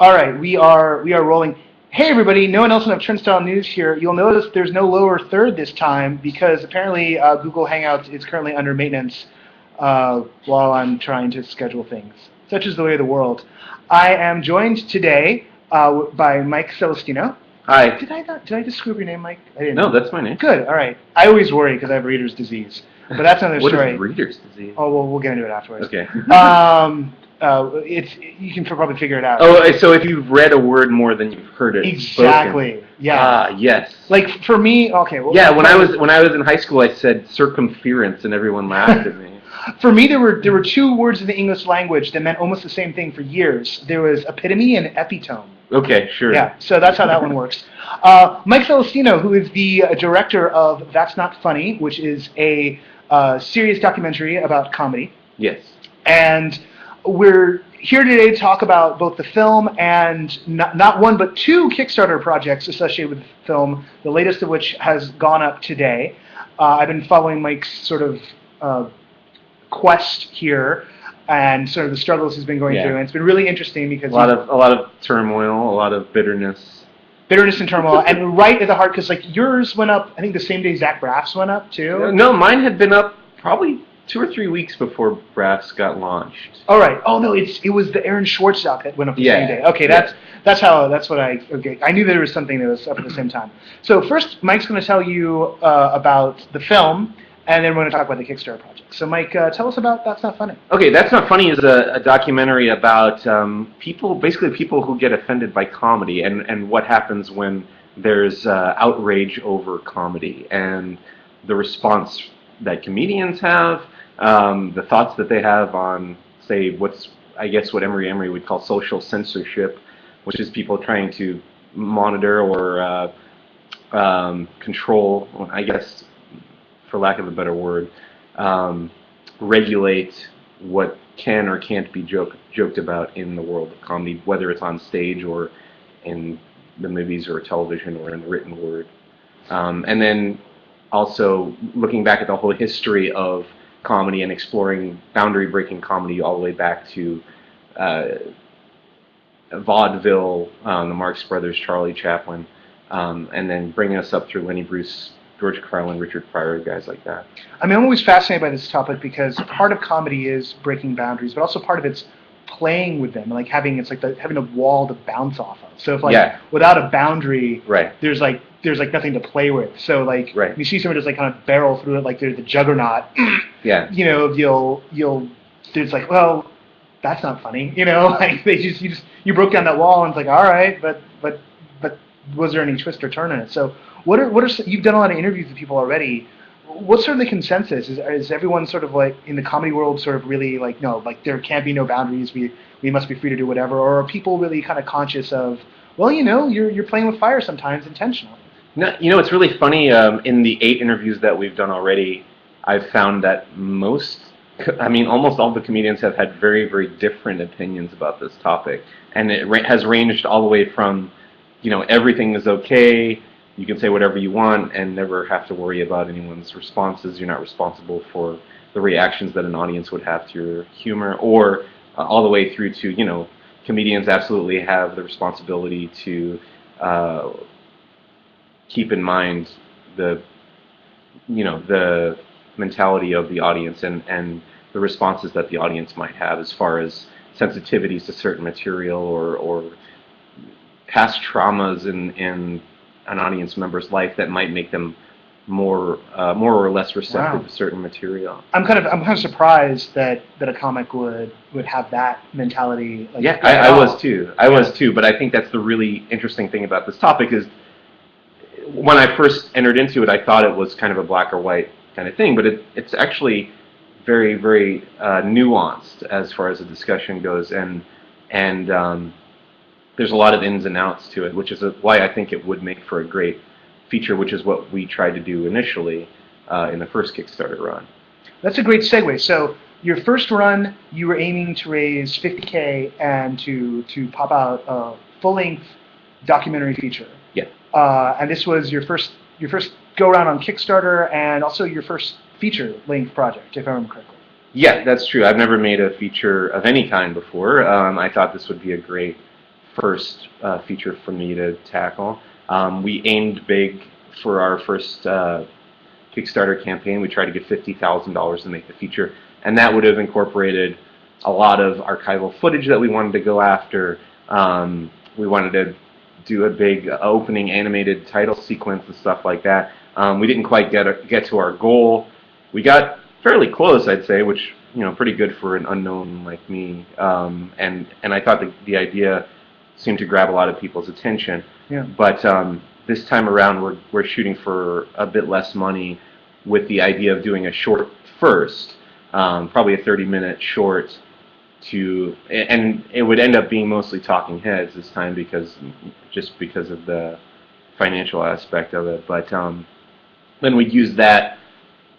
All right, we are rolling. Hey everybody, no one else will have Turnstyle News here. You'll notice there's no lower third this time because apparently Google Hangouts is currently under maintenance while I'm trying to schedule things. Such is the way of the world. I am joined today by Mike Celestino. Hi. Did I just screw up your name, Mike? I didn't. No, that's my name. Good. All right. I always worry because I have reader's disease, but that's another What story. is reader's disease? Oh well, we'll get into it afterwards. Okay. It's you can probably figure it out. Oh, so if you've read a word more than you've heard it Exactly. spoken. Yeah. Yes. Like for me, okay. Well, Yeah. When I was in high school, I said circumference, and everyone laughed at me. For me, there were two words in the English language that meant almost the same thing for years. There was epitome and epitome. Okay, sure. Yeah, so that's how that one works. Mike Celestino, who is the director of That's Not Funny, which is a serious documentary about comedy. Yes. And we're here today to talk about both the film and not one but two Kickstarter projects associated with the film, the latest of which has gone up today. I've been following Mike's sort of quest here and sort of the struggles he's been going through, and it's been really interesting because a lot of turmoil, a lot of bitterness and turmoil, and right at the heart, because like yours went up, I think the same day Zach Braff's went up too. No, mine had been up probably 2 or 3 weeks before Braff's got launched. All right. Oh no, it was the Aaron Schwartz doc that went up the same day. Okay, that's what I knew there was something that was up at the same time. So first, Mike's going to tell you about the film, and then we're going to talk about the Kickstarter project. So Mike, tell us about That's Not Funny. Okay, That's Not Funny is a documentary about people who get offended by comedy and what happens when there's outrage over comedy and the response that comedians have, the thoughts that they have on, say, what Emory would call social censorship, which is people trying to monitor or control, I guess, for lack of a better word, regulate what can or can't be joked about in the world of comedy, whether it's on stage or in the movies or television or in the written word. And then also looking back at the whole history of comedy and exploring boundary-breaking comedy all the way back to vaudeville, the Marx Brothers, Charlie Chaplin, and then bringing us up through Lenny Bruce, George Carlin, Richard Pryor, guys like that. I mean, I'm always fascinated by this topic because part of comedy is breaking boundaries, but also part of it's playing with them, like having a wall to bounce off of. So if without a boundary, right, there's nothing to play with. So like you see someone just like kind of barrel through it like they're the juggernaut. Yeah. You know, you'll there's like, well, that's not funny. You know, like you broke down that wall and it's like, all right, but was there any twist or turn in it? So what are you've done a lot of interviews with people already. What's sort of the consensus? Is everyone sort of like in the comedy world sort of really like, no, like there can't be no boundaries, we must be free to do whatever, or are people really kind of conscious of, well, you know, you're playing with fire sometimes intentionally? No, you know, it's really funny, in the 8 interviews that we've done already, I've found that almost all the comedians have had very, very different opinions about this topic, and it has ranged all the way from, you know, everything is okay, you can say whatever you want and never have to worry about anyone's responses. You're not responsible for the reactions that an audience would have to your humor, or all the way through to, you know, comedians absolutely have the responsibility to keep in mind the mentality of the audience and the responses that the audience might have as far as sensitivities to certain material or past traumas in an audience member's life that might make them more or less receptive to certain material. I'm kind of surprised that a comic would have that mentality. Like, yeah, I was too. I was too. But I think that's the really interesting thing about this topic is when I first entered into it, I thought it was kind of a black or white kind of thing, but it's actually very, very nuanced as far as the discussion goes, and there's a lot of ins and outs to it, which is why I think it would make for a great feature, which is what we tried to do initially in the first Kickstarter run. That's a great segue. So your first run, you were aiming to raise $50K and to pop out a full-length documentary feature. Yeah. And this was your first go-around on Kickstarter and also your first feature-length project, if I remember correctly. Yeah, that's true. I've never made a feature of any kind before. I thought this would be a great first feature for me to tackle. We aimed big for our first Kickstarter campaign. We tried to get $50,000 to make the feature, and that would have incorporated a lot of archival footage that we wanted to go after. We wanted to do a big opening animated title sequence and stuff like that. We didn't quite get to our goal. We got fairly close, I'd say, which, you know, pretty good for an unknown like me. And I thought the idea seemed to grab a lot of people's attention. Yeah. But this time around, we're shooting for a bit less money, with the idea of doing a short first, probably a 30-minute short. And it would end up being mostly talking heads this time because of the financial aspect of it. But then we'd use that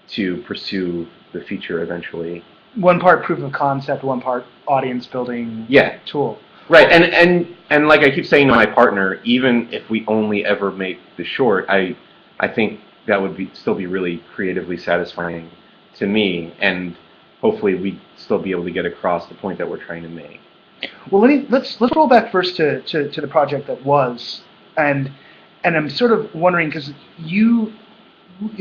to pursue the feature eventually. One part proof of concept, one part audience building tool. Right, and like I keep saying to my partner, even if we only ever make the short, I think that would still be really creatively satisfying to me, and hopefully we'd still be able to get across the point that we're trying to make. Well, let's roll back first to the project that was, and I'm sort of wondering, because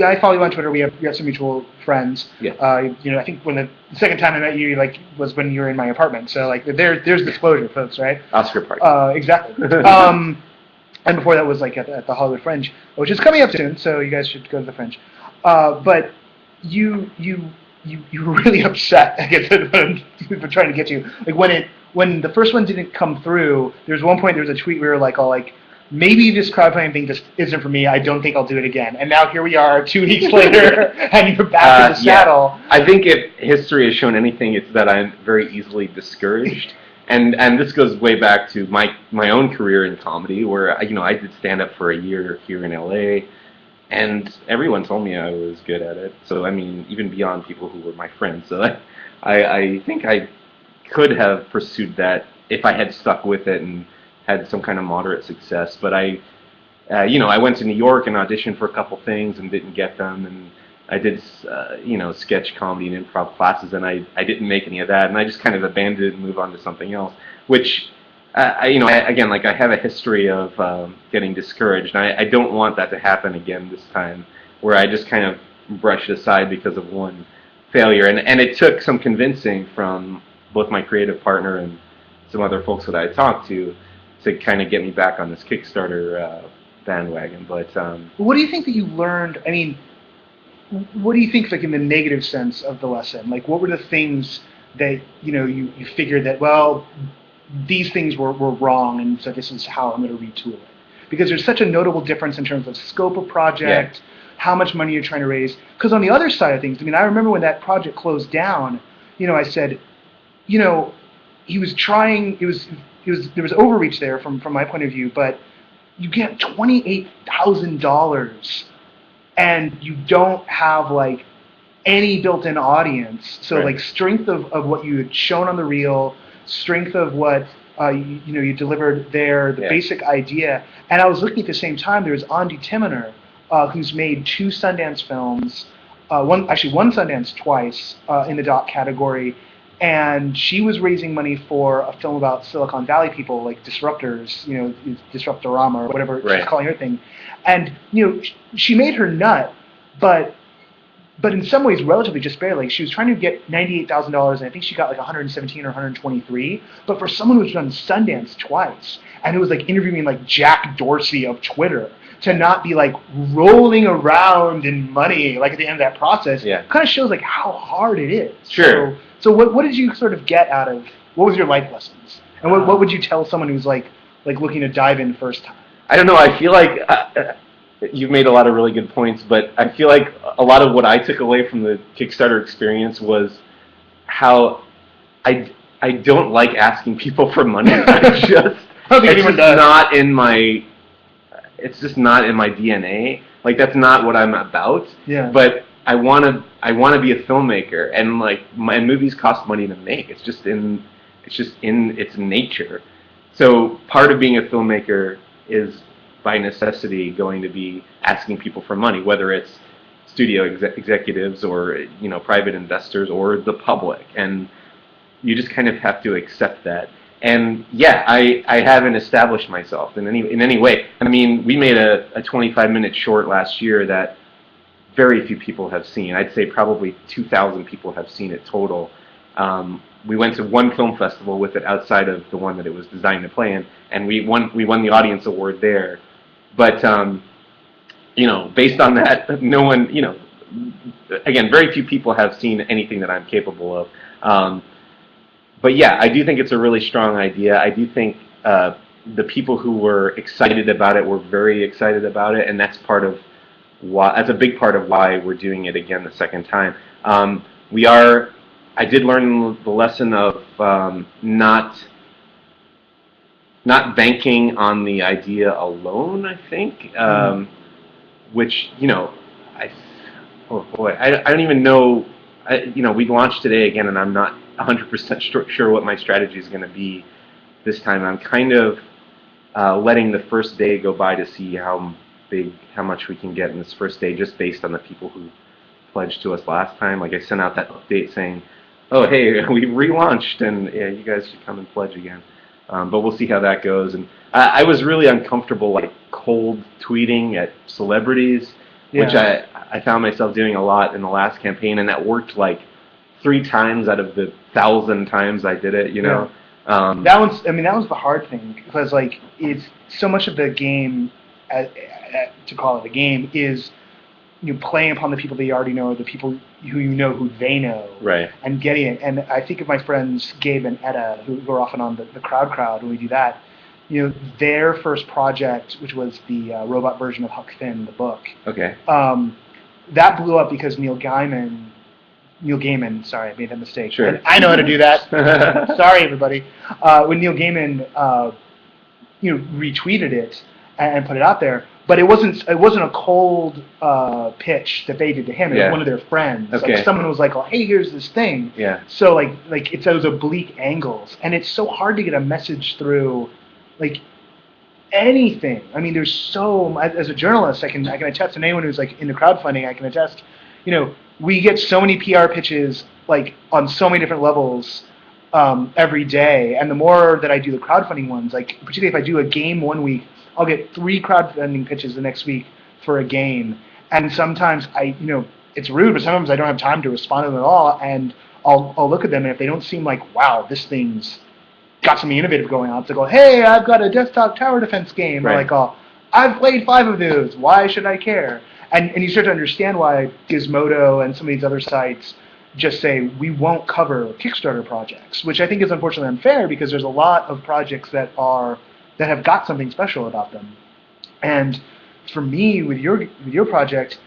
I follow you on Twitter. We have some mutual friends. Yeah. You know, I think when the second time I met you, was when you were in my apartment. So there's disclosure, folks, right? Oscar party. Exactly. And before that was at the Hollywood Fringe, which is coming up soon. So you guys should go to the Fringe. But you were really upset, I guess, for trying to get you. When the first one didn't come through, there was one point, there was a tweet we were maybe this crowdfunding thing just isn't for me. I don't think I'll do it again. And now here we are 2 weeks later, and you're back in the saddle. Yeah. I think if history has shown anything, it's that I'm very easily discouraged. And this goes way back to my own career in comedy, where I did stand up for a year here in LA, and everyone told me I was good at it. So I mean, even beyond people who were my friends. So I think I could have pursued that if I had stuck with it and had some kind of moderate success. But I went to New York and auditioned for a couple things and didn't get them, and I did sketch comedy and improv classes, and I didn't make any of that, and I just kind of abandoned it and moved on to something else, which I have a history of getting discouraged, and I don't want that to happen again this time, where I just kind of brushed it aside because of one failure, and it took some convincing from both my creative partner and some other folks that I talked to kind of get me back on this Kickstarter bandwagon. But what do you think that you learned? I mean, what do you think, in the negative sense of the lesson? What were the things that you figured that, well, these things were wrong, and so this is how I'm going to retool it? Because there's such a notable difference in terms of scope of project, how much money you're trying to raise. Because on the other side of things, I mean, I remember when that project closed down, I said, he was trying. There was overreach there from my point of view, but you get $28,000 and you don't have any built-in audience. So right. Strength of what you had shown on the reel, strength of what you delivered there, the basic idea. And I was looking at the same time, there was Andi Timoner, who's made 2 Sundance films, one Sundance twice in the doc category. And she was raising money for a film about Silicon Valley people, disruptors, Disruptorama or whatever she's calling her thing. And she made her nut, but in some ways relatively just barely. She was trying to get $98,000, and I think she got $117 or $123. But for someone who's done Sundance twice and who was interviewing Jack Dorsey of Twitter, to not be rolling around in money at the end of that process, kind of shows how hard it is. Sure. So what did you sort of get out of, what was your life lessons? And what would you tell someone who's looking to dive in first time? I don't know, I feel you've made a lot of really good points, but I feel a lot of what I took away from the Kickstarter experience was how I don't like asking people for money. It's just not in my DNA. Like, that's not what I'm about. Yeah. But I want to be a filmmaker, and my movies cost money to make. It's just in its nature. So part of being a filmmaker is by necessity going to be asking people for money, whether it's studio executives or private investors or the public, and you just kind of have to accept that. And yeah, I haven't established myself in any way. I mean, we made a 25-minute short last year that very few people have seen. I'd say probably 2,000 people have seen it total. We went to one film festival with it outside of the one that it was designed to play in, and we won the audience award there. But based on that, no one, again, very few people have seen anything that I'm capable of. But yeah, I do think it's a really strong idea. I do think the people who were excited about it were very excited about it, and that's a big part of why we're doing it again the second time. I did learn the lesson of not banking on the idea alone, I think, which, oh boy, I don't even know, we launched today again, and I'm not 100% sure what my strategy is going to be this time. I'm kind of letting the first day go by to see how much we can get in this first day, just based on the people who pledged to us last time. Like, I sent out that update saying, oh, hey, we relaunched, and yeah, you guys should come and pledge again. But we'll see how that goes. And I was really uncomfortable, like, cold tweeting at celebrities, which I found myself doing a lot in the last campaign, and that worked like 3 times out of the 1,000 times I did it. That was the hard thing, because like it's so much of the game, to call it a game, is playing upon the people that you already know, the people who they know, right? And getting it. And I think of my friends Gabe and Etta, who are often on the crowd when we do that. Their first project, which was the robot version of Huck Finn, the book. Okay. That blew up because Neil Gaiman, sorry, I made that mistake. Sure. And I know how to do that. Sorry, everybody. When Neil Gaiman, retweeted it and put it out there, but it wasn't a cold pitch that they did to him. It was one of their friends. Okay. Like someone was like, "Oh, hey, here's this thing." Yeah. So like it's those oblique angles, and it's so hard to get a message through, like anything. I mean, there's as a journalist, I can attest, and anyone who's like into crowdfunding, I can attest. We get so many PR pitches, like on so many different levels every day, and the more that I do the crowdfunding ones, like particularly if I do a game one week, I'll get 3 crowdfunding pitches the next week for a game, and sometimes it's rude, but sometimes I don't have time to respond to them at all, and I'll look at them, and if they don't seem like, wow, this thing's got something innovative going on, so go, hey, I've got a desktop tower defense game, right. Or like, oh, I've played 5 of those, why should I care? And you start to understand why Gizmodo and some of these other sites just say, we won't cover Kickstarter projects, which I think is unfortunately unfair, because there's a lot of projects that have got something special about them. And for me, with your project,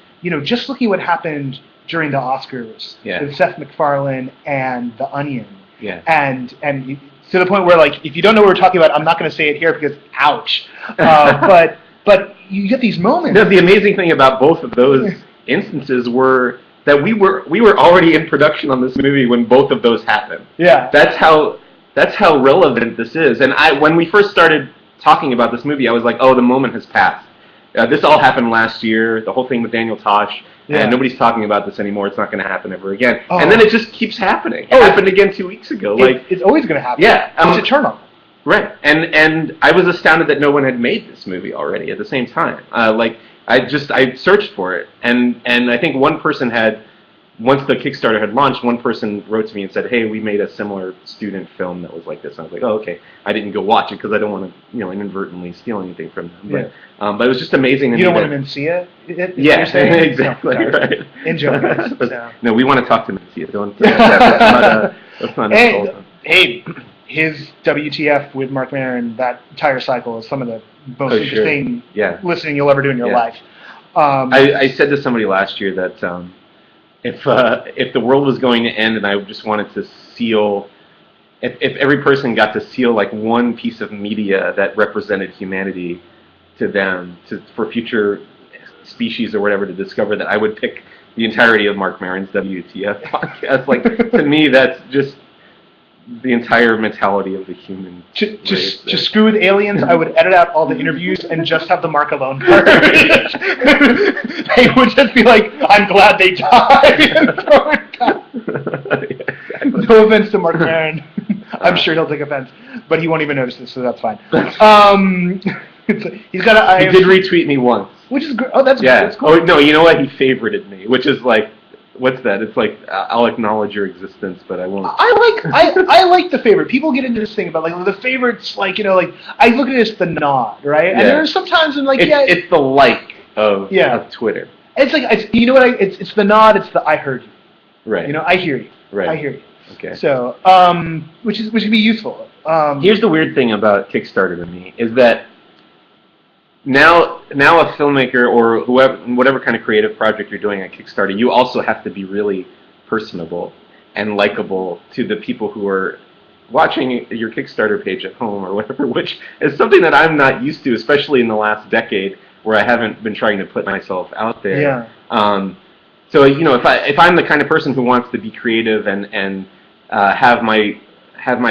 just looking at what happened during the Oscars with Seth MacFarlane and The Onion, and to the point where, like, if you don't know what we're talking about, I'm not going to say it here because, ouch. But you get these moments. No, the amazing thing about both of those instances were that we were already in production on this movie when both of those happened. Yeah. That's how relevant this is. And when we first started talking about this movie, I was like, oh, the moment has passed. This all happened last year, the whole thing with Daniel Tosh, and nobody's talking about this anymore. It's not going to happen ever again. Oh. And then it just keeps happening. It happened again 2 weeks ago. It's always going to happen. Yeah. It's eternal. Right. And I was astounded that no one had made this movie already at the same time. I searched for it, and I think one person had, once the Kickstarter had launched, one person wrote to me and said, hey, we made a similar student film that was like this. And I was like, oh, okay. I didn't go watch it because I don't want to, inadvertently steal anything from them. But it was just amazing. You don't want to Mencia it? Yeah, exactly. No, right. Enjoy it. So. No, we want to talk to Mencia. Don't. That's not hey, his WTF with Mark Maron, that entire cycle is some of the most interesting listening you'll ever do in your life. I said to somebody last year that if the world was going to end and I just wanted to seal, if every person got to seal like one piece of media that represented humanity to them, for future species or whatever to discover, that I would pick the entirety of Mark Maron's WTF podcast. Like, to me, that's just the entire mentality of the human race. To screw with aliens, I would edit out all the interviews and just have the Mark alone part. They would just be like, I'm glad they died. No offense to Mark Maron. I'm sure he'll take offense. but he won't even notice this, so that's fine. He's got He did retweet me once. which is great. Oh, that's Yeah. That's cool. Oh no, you know what? He favorited me, which is like, what's that? It's like I'll acknowledge your existence, but I won't. I like the favorite. People get into this thing about like the favorites, like like I look at it as the nod, right? And there are some times when like it's the like of Twitter. It's like you know what? It's the nod. It's the I heard you. Right. I hear you. Right. I hear you. Okay. So which can be useful. Here's the weird thing about Kickstarter to me is that now a filmmaker or whatever kind of creative project you're doing on Kickstarter, you also have to be really personable and likable to the people who are watching your Kickstarter page at home or whatever, which is something that I'm not used to, especially in the last decade where I haven't been trying to put myself out there. Yeah. So if I'm the kind of person who wants to be creative and have my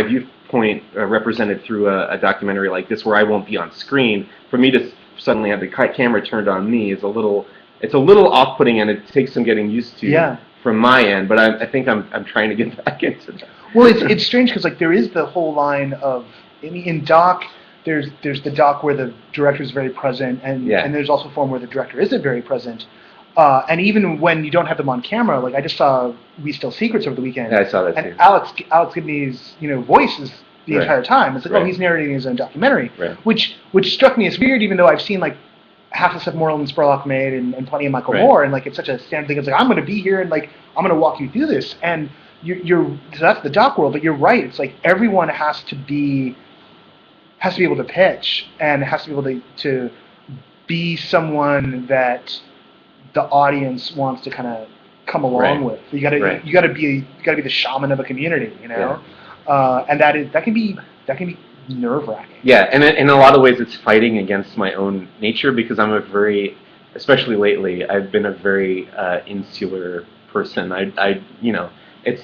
viewpoint represented through a documentary like this, where I won't be on screen, for me to suddenly have the camera turned on me is a little off-putting, and it takes some getting used to from my end. But I think I'm trying to get back into that. Well, it's strange because like there is the whole line of in doc. There's the doc where the director is very present, and there's also a form where the director isn't very present. And even when you don't have them on camera, like I just saw We Still Secrets over the weekend. Yeah, I saw that too. And Alex Gibney's voices the entire time. It's like, oh, he's narrating his own documentary, which struck me as weird, even though I've seen like half the stuff Moreland Spurlock made and plenty of Michael Moore, and like it's such a standard thing. It's like I'm going to be here and like I'm going to walk you through this, and so that's the doc world. But you're right. It's like everyone has to be able to pitch and has to be able to be someone that the audience wants to kind of come along with. You got to be the shaman of a community, and that can be nerve-wracking. Yeah, and in a lot of ways, it's fighting against my own nature because I'm especially lately, I've been a very insular person. It's.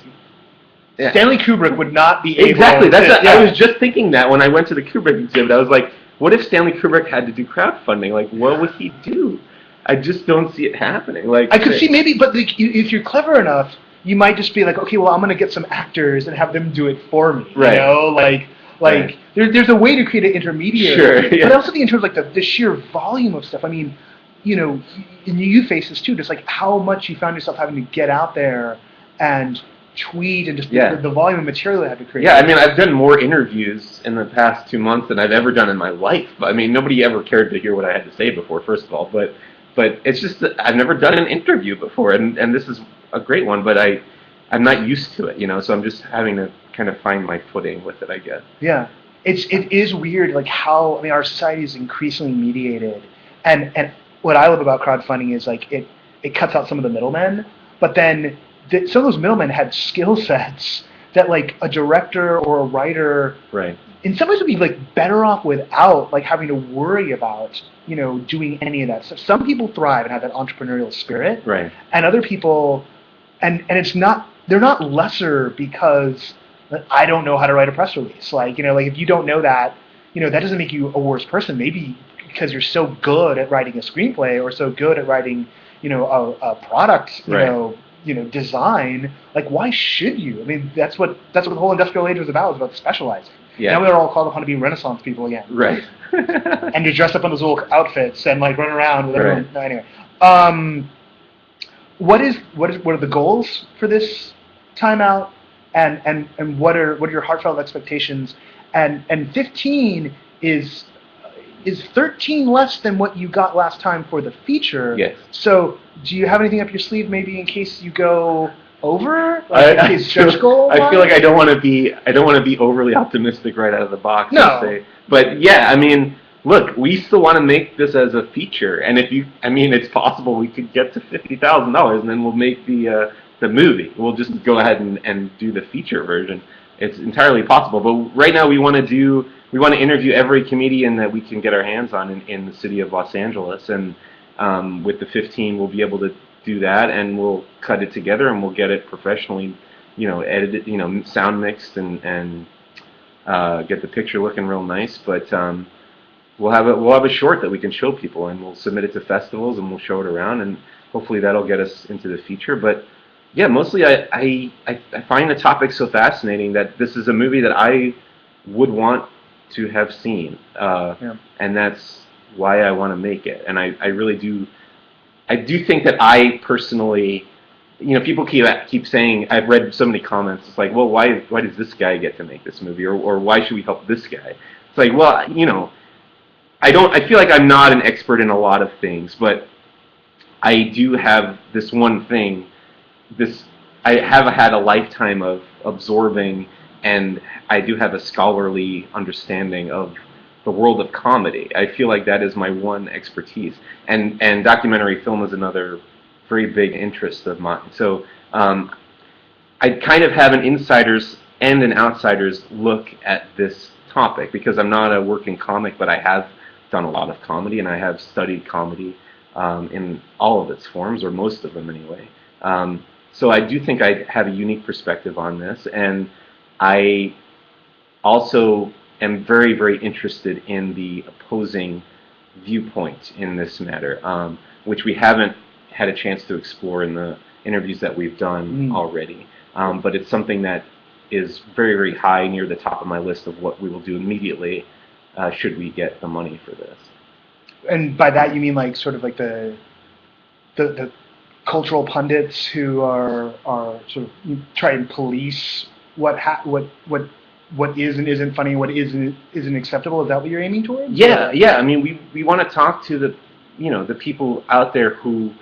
Yeah. Stanley Kubrick would not be able exactly. I was just thinking that when I went to the Kubrick exhibit. I was like, what if Stanley Kubrick had to do crowdfunding? Like, what would he do? I just don't see it happening. Like I could see maybe, but if you're clever enough, you might just be like, okay, well, I'm going to get some actors and have them do it for me. Right. There's a way to create an intermediary. Sure. Yeah. But also in terms of like the sheer volume of stuff. I mean, and you face this too, just like how much you found yourself having to get out there and tweet and just the volume of material I had to create. Yeah, I mean, I've done more interviews in the past 2 months than I've ever done in my life. I mean, nobody ever cared to hear what I had to say before, first of all, but it's just that I've never done an interview before, and this is a great one, but I'm not used to it, so I'm just having to kind of find my footing with it, I guess. Yeah, it is weird, like how our society is increasingly mediated, and what I love about crowdfunding is like it cuts out some of the middlemen, but then some of those middlemen had skill sets that like a director or a writer, in some ways would be like better off without like having to worry about doing any of that stuff. Some people thrive and have that entrepreneurial spirit, and other people, and they're not lesser because I don't know how to write a press release. Like if you don't know that, that doesn't make you a worse person. Maybe because you're so good at writing a screenplay or so good at writing a product design. Like why should you? I mean that's what the whole industrial age was about. It was about specializing. Yeah. Now we're all called upon to be Renaissance people again. Right. And you're dressed up in those little outfits and like run around with everyone. No, anyway, what are the goals for this timeout, and what are your heartfelt expectations? And 15 is 13 less than what you got last time for the feature. Yes. So do you have anything up your sleeve maybe in case you go over? I feel like I don't want to be overly optimistic right out of the box. No. But yeah, I mean, look, we still want to make this as a feature, and it's possible we could get to $50,000, and then we'll make the movie. We'll just go ahead and do the feature version. It's entirely possible. But right now we want to interview every comedian that we can get our hands on in the city of Los Angeles, and with the 15 we'll be able to do that, and we'll cut it together and we'll get it professionally, edited, sound mixed and get the picture looking real nice. But we'll have a short that we can show people, and we'll submit it to festivals and we'll show it around, and hopefully that'll get us into the feature. But yeah, mostly I find the topic so fascinating that this is a movie that I would want to have seen, Yeah. and that's why I want to make it. And I really do. I do think that I personally, people keep saying, I've read so many comments. It's like, well, why does this guy get to make this movie, or why should we help this guy? It's like, well, I feel like I'm not an expert in a lot of things, but I do have this one thing. I have had a lifetime of absorbing, and I do have a scholarly understanding of the world of comedy. I feel like that is my one expertise, and documentary film is another very big interest of mine. So I kind of have an insider's and an outsider's look at this topic, because I'm not a working comic, but I have done a lot of comedy, and I have studied comedy in all of its forms, or most of them anyway. So I do think I have a unique perspective on this, and I also am very, very interested in the opposing viewpoint in this matter, which we haven't had a chance to explore in the interviews that we've done already. But it's something that is very, very high near the top of my list of what we will do immediately should we get the money for this. And by that you mean like sort of like the cultural pundits who are sort of try and police what is and isn't funny, what isn't acceptable. Is that what you're aiming towards? Yeah. I mean, we want to talk to the people out there who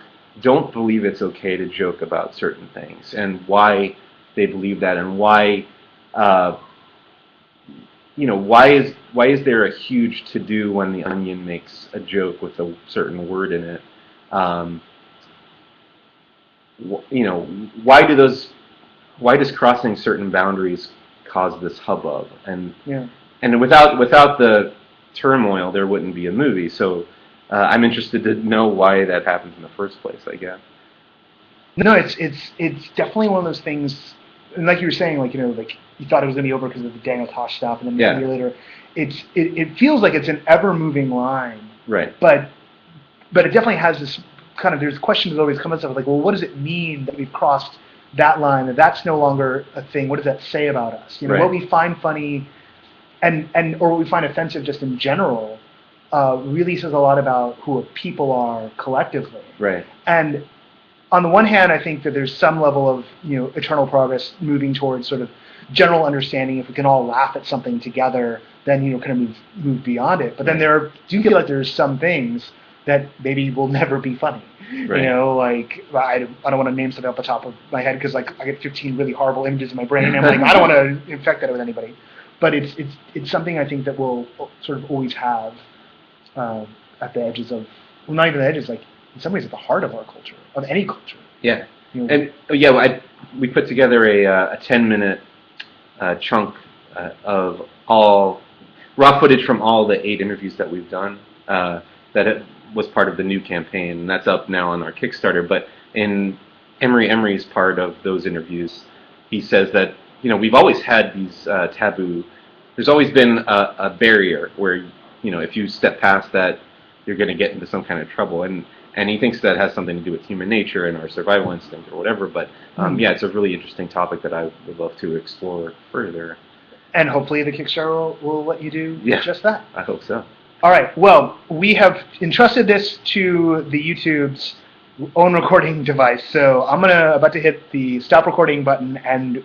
don't believe it's okay to joke about certain things, and why they believe that, and why why is there a huge to-do when the Onion makes a joke with a certain word in it? Why does crossing certain boundaries cause this hubbub? And without the turmoil, there wouldn't be a movie. So I'm interested to know why that happens in the first place, I guess. No, it's definitely one of those things. And like you were saying, like like you thought it was going to be over because of the Daniel Tosh stuff, and then a year later, it feels like it's an ever-moving line. Right. But it definitely has this kind of, there's questions that always come up, like, well, what does it mean that we've crossed that line, that's no longer a thing? What does that say about us? What we find funny and or what we find offensive just in general really says a lot about who people are collectively. Right. And on the one hand, I think that there's some level of eternal progress moving towards sort of general understanding. If we can all laugh at something together, then kind of move beyond it. But then do feel like there's some things that maybe will never be funny. Right. Like I don't want to name something off the top of my head, because like I get 15 really horrible images in my brain, and I'm like, I don't want to infect that with anybody. But it's something I think that we'll sort of always have at the edges of, well, not even the edges, like in some ways at the heart of our culture, of any culture. Yeah. And we put together a 10-minute chunk of all raw footage from all the 8 interviews that we've done. That was part of the new campaign, and that's up now on our Kickstarter. But in Emery's part of those interviews, he says that we've always had these taboo. There's always been a barrier where if you step past that, you're going to get into some kind of trouble, and he thinks that has something to do with human nature and our survival instinct or whatever. But it's a really interesting topic that I would love to explore further. And hopefully the Kickstarter will let you do just that. I hope so. All right. Well, we have entrusted this to the YouTube's own recording device, so I'm about to hit the stop recording button, and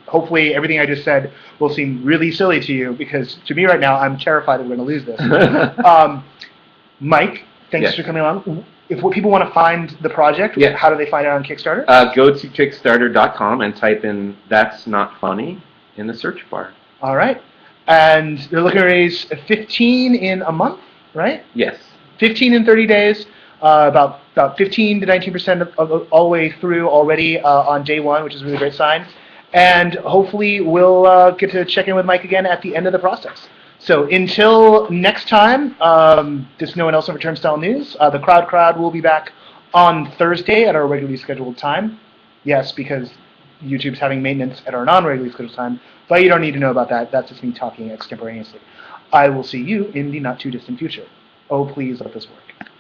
hopefully everything I just said will seem really silly to you, because to me right now I'm terrified that we're going to lose this. Mike, thanks for coming along. If people want to find the project, how do they find it on Kickstarter? Go to Kickstarter.com and type in "That's Not Funny" in the search bar. All right. And they're looking to raise 15 in a month, right? Yes. 15 in 30 days, about 15 to 19% of all the way through already on day one, which is a really great sign. And hopefully we'll get to check in with Mike again at the end of the process. So until next time, this is no one else over Turnstyle News. The Crowd will be back on Thursday at our regularly scheduled time. Yes, because YouTube's having maintenance at our non-regularly scheduled time, but you don't need to know about that. That's just me talking extemporaneously. I will see you in the not-too-distant future. Oh, please let this work.